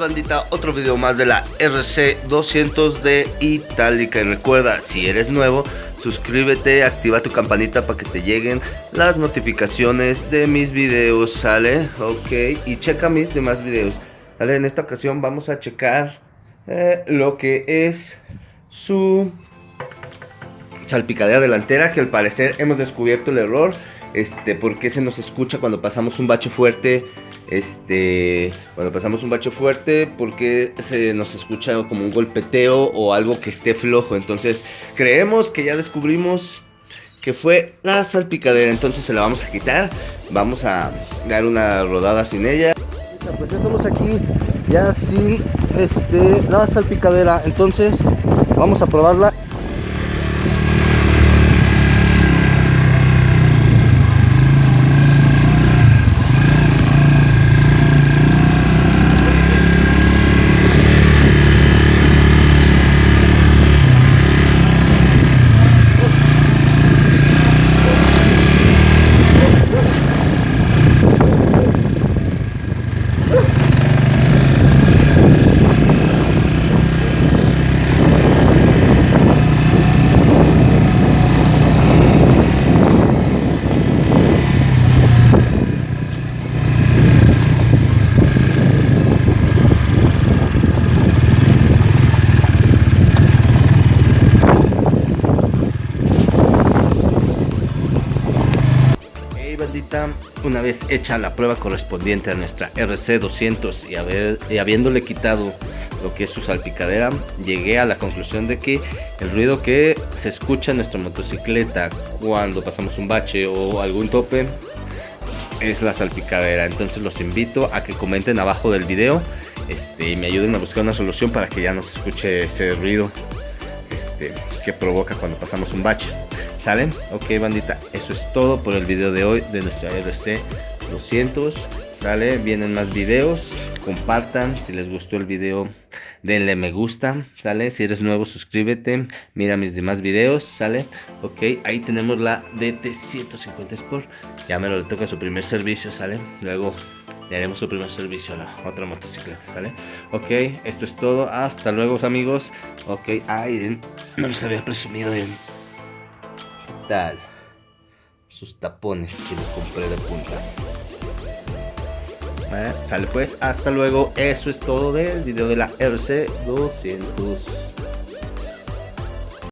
bandita, otro video más de la RC200 de Itálica. Y recuerda, si eres nuevo, suscríbete, activa tu campanita para que te lleguen las notificaciones de mis videos, ¿sale? Ok, y checa mis demás videos, ¿vale? En esta ocasión vamos a checar lo que es su salpicadera delantera, que al parecer hemos descubierto el error. Porque se nos escucha cuando pasamos un bache fuerte. Cuando pasamos un bache fuerte, porque se nos escucha como un golpeteo o algo que esté flojo. Entonces creemos que ya descubrimos que fue la salpicadera. Entonces se la vamos a quitar. Vamos a dar una rodada sin ella. Pues ya estamos aquí ya sin la salpicadera. Entonces vamos a probarla. Bandita, una vez hecha la prueba correspondiente a nuestra RC200 y habiéndole quitado lo que es su salpicadera, llegué a la conclusión de que el ruido que se escucha en nuestra motocicleta cuando pasamos un bache o algún tope es la salpicadera. Entonces los invito a que comenten abajo del video y me ayuden a buscar una solución para que ya no se escuche ese ruido que provoca cuando pasamos un bache. ¿Sale? Ok, bandita, eso es todo por el video de hoy de nuestra RC200. ¿Sale? Vienen más videos. Compartan, si les gustó el video denle me gusta, ¿sale? Si eres nuevo suscríbete, mira mis demás videos, ¿sale? Ok, ahí tenemos la DT150 Sport. Ya me lo toca su primer servicio, ¿sale? Luego le haremos su primer servicio a la otra motocicleta, ¿sale? Ok, esto es todo, hasta luego amigos. Ok, ay, no les había presumido bien tal sus tapones que le compré de punta. Sale pues, hasta luego. Eso es todo del video de la RC200.